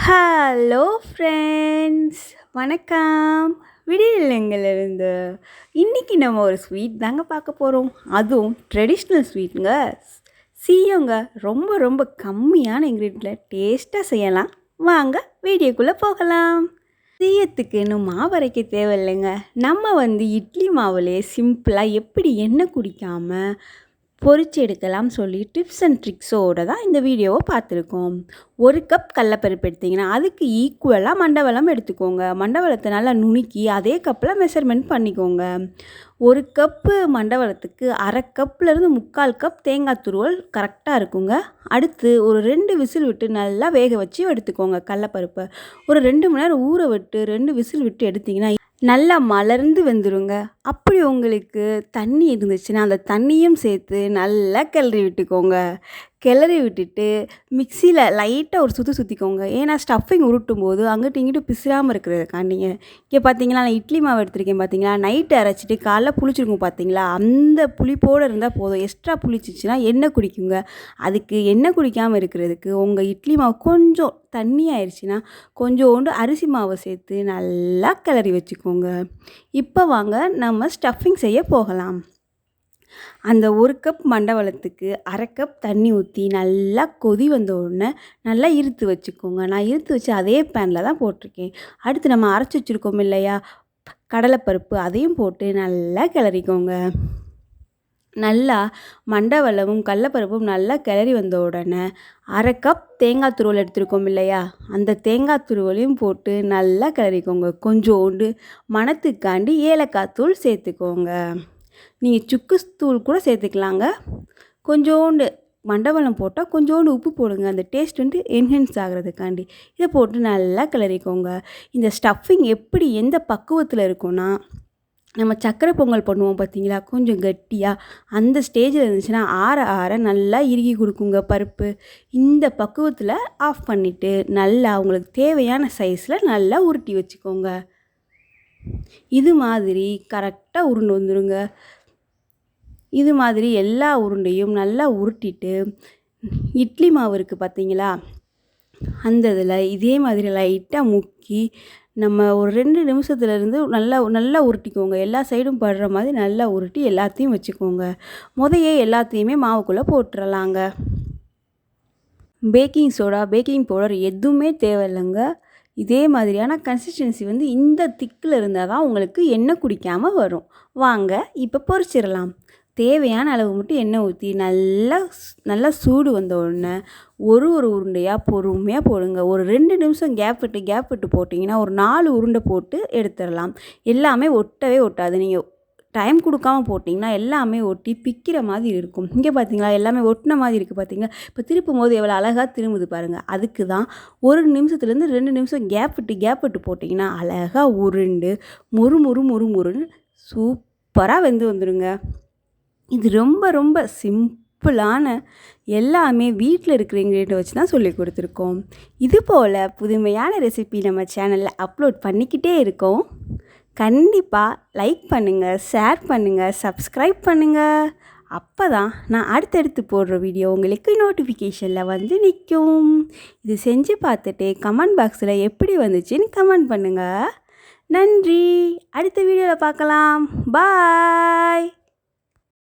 Hello friends, வணக்கம். விடியலுங்களிலிருந்து இன்றைக்கி நம்ம ஒரு ஸ்வீட் தாங்க பார்க்க போகிறோம். அதுவும் ட்ரெடிஷ்னல் ஸ்வீட்டுங்க. சீயோங்க. ரொம்ப ரொம்ப கம்மியான இன்க்ரீடியன்ட்டில் டேஸ்ட்டாக செய்யலாம். வாங்க வீடியோக்குள்ளே போகலாம். சீயத்துக்கு இன்னும் மாவு அரைக்க தேவையில்லைங்க. நம்ம இட்லி மாவுலேயே சிம்பிளாக எப்படி எண்ணெய் குடிக்காமல் பொரிச்சு எடுக்கலாம் சொல்லி டிப்ஸ் அண்ட் ட்ரிக்ஸோடு தான் இந்த வீடியோவை பார்த்துருக்கோம். 1 கப் கடலப்பருப்பு எடுத்திங்கன்னா அதுக்கு ஈக்குவலாக மண்டவெல்லம் எடுத்துக்கோங்க. மண்டவெல்லத்தை நல்லா நுணுக்கி அதே கப்பில் மெஷர்மெண்ட் பண்ணிக்கோங்க. 1 கப்பு மண்டவெல்லத்துக்கு 1/2 கப்லேருந்து 3/4 கப் தேங்காய் துருவல் கரெக்டாக இருக்குங்க. அடுத்து ஒரு 2 விசில் விட்டு நல்லா வேக வச்சு எடுத்துக்கோங்க. கடலப்பருப்பை ஒரு 2 மணி நேரம் ஊற விட்டு 2 விசில் விட்டு எடுத்திங்கன்னா நல்லா மலர்ந்து வெந்துருங்க. அப்படி உங்களுக்கு தண்ணி இருந்துச்சுன்னா அந்த தண்ணியும் சேர்த்து நல்லா கிளறி விட்டுக்கோங்க. கிளறி விட்டுட்டு மிக்சியில் லைட்டாக ஒரு சுற்றிக்கோங்க. ஏன்னா ஸ்டஃபிங் உருட்டும் போது அங்கிட்டு இங்கிட்டு பிசிறாமல் இருக்கிறதுக்காண்டிங்க. இங்கே பார்த்தீங்களா, நான் இட்லி மாவு எடுத்துருக்கேன் பார்த்தீங்களா, நைட்டு அரைச்சிட்டு காலைல புளிச்சிருக்கும் பார்த்தீங்களா, அந்த புளிப்போடு இருந்தால் போதும். எக்ஸ்ட்ரா புளிச்சிச்சுன்னா எண்ணெய் குடிக்குங்க. அதுக்கு எண்ணெய் குடிக்காமல் இருக்கிறதுக்கு உங்கள் இட்லி மாவு கொஞ்சம் தண்ணி ஆயிடுச்சுன்னா கொஞ்சோண்டு அரிசி மாவை சேர்த்து நல்லா கிளறி வச்சுக்கோங்க. இப்போ வாங்க நம்ம ஸ்டஃபிங் செய்ய போகலாம். அந்த 1 கப் மண்டவெல்லத்துக்கு 1/2 கப் தண்ணி ஊற்றி நல்லா கொதி வந்த உடனே நல்லா இறுத்து வச்சுக்கோங்க. நான் இறுத்து வச்சு அதே பேனில் தான் போட்டிருக்கேன். அடுத்து நம்ம அரைச்சி வச்சுருக்கோம் இல்லையா கடலைப்பருப்பு, அதையும் போட்டு நல்லா கிளறிக்கோங்க. நல்லா மண்டவெல்லமும் கடலப்பருப்பும் நல்லா கிளறி வந்த உடனே 1/2 கப் தேங்காய் துருவல் எடுத்துருக்கோம் இல்லையா, அந்த தேங்காய் துருவலையும் போட்டு நல்லா கிளறிக்கோங்க. கொஞ்சோண்டு மணத்துக்காண்டி ஏலக்காய் தூள் சேர்த்துக்கோங்க. நீங்கள் சுக்கு தூள் கூட சேர்த்துக்கலாங்க. கொஞ்சோண்டு மண்டவெல்லம் போட்டால் கொஞ்சோண்டு உப்பு போடுங்க. அந்த டேஸ்ட் என்ஹென்ஸ் ஆகிறதுக்காண்டி இதை போட்டு நல்லா கிளறிக்கோங்க. இந்த ஸ்டஃபிங் எப்படி எந்த பக்குவத்தில் இருக்குன்னா, நம்ம சக்கரை பொங்கல் பண்ணுவோம் பார்த்தீங்களா, கொஞ்சம் கட்டியாக அந்த ஸ்டேஜில் இருந்துச்சுன்னா ஆற ஆற நல்லா இறுகி கொடுக்குங்க பருப்பு. இந்த பக்குவத்தில் ஆஃப் பண்ணிவிட்டு நல்லா உங்களுக்கு தேவையான சைஸில் நல்லா உருட்டி வச்சுக்கோங்க. இது மாதிரி கரெக்டாக உருண்டு வந்துடுங்க. இது மாதிரி எல்லா உருண்டையும் நல்லா உருட்டிட்டு இட்லி மாவு இருக்குது பார்த்தீங்களா, அந்த இதில் இதே மாதிரி லைட்டாக முக்கி நம்ம ஒரு 2 நிமிஷத்துலேருந்து நல்லா உருட்டிக்கோங்க. எல்லா சைடும் படுற மாதிரி நல்லா உருட்டி எல்லாத்தையும் வச்சுக்கோங்க. முதையே எல்லாத்தையுமே மாவுக்குள்ளே போட்டுடலாங்க. பேக்கிங் சோடா, பேக்கிங் பவுடர் எதுவுமே தேவையில்லைங்க. இதே மாதிரியான கன்சிஸ்டன்சி இந்த திக்கில் இருந்தால் தான் உங்களுக்கு எண்ணெய் குடிக்காமல் வரும். வாங்க இப்போ பொரிச்சிடலாம். தேவையான அளவு மட்டும் எண்ணெய் ஊற்றி நல்லா சூடு வந்த உடனே ஒரு உருண்டையாக பொறுமையாக போடுங்க. ஒரு 2 நிமிஷம் கேப் விட்டு போட்டிங்கன்னா ஒரு 4 உருண்டை போட்டு எடுத்துடலாம். எல்லாமே ஒட்டவே ஒட்டாது. நீங்கள் டைம் கொடுக்காமல் போட்டிங்கன்னா எல்லாமே ஒட்டி பிக்கிற மாதிரி இருக்கும். இங்கே பார்த்தீங்களா, எல்லாமே ஒட்டின மாதிரி இருக்குது பார்த்தீங்களா. இப்போ திருப்பும் போது எவ்வளோ அழகாக திரும்புது பாருங்கள். அதுக்கு தான் 1 நிமிஷத்துலேருந்து 2 நிமிஷம் கேப் விட்டு போட்டிங்கன்னா அழகாக உருண்டு முறுமுறுன்னு சூப்பராக வெந்து வந்துடுங்க. இது ரொம்ப ரொம்ப சிம்பிளான, எல்லாமே வீட்டில் இருக்கிற இன்க்ரீடியன்ட் வச்சு தான் சொல்லி கொடுத்துருக்கோம். இது போல் புதுமையான ரெசிபி நம்ம சேனலில் அப்லோட் பண்ணிக்கிட்டே இருக்கோம். கண்டிப்பாக லைக் பண்ணுங்கள், ஷேர் பண்ணுங்கள், சப்ஸ்கிரைப் பண்ணுங்கள். அப்போ தான் நான் அடுத்தடுத்து போடுற வீடியோ உங்களுக்கு நோட்டிஃபிகேஷனில் நிற்கும். இது செஞ்சு பார்த்துட்டு கமெண்ட் பாக்ஸில் எப்படி வந்துச்சுன்னு கமெண்ட் பண்ணுங்கள். நன்றி. அடுத்த வீடியோவில் பார்க்கலாம். பாய்.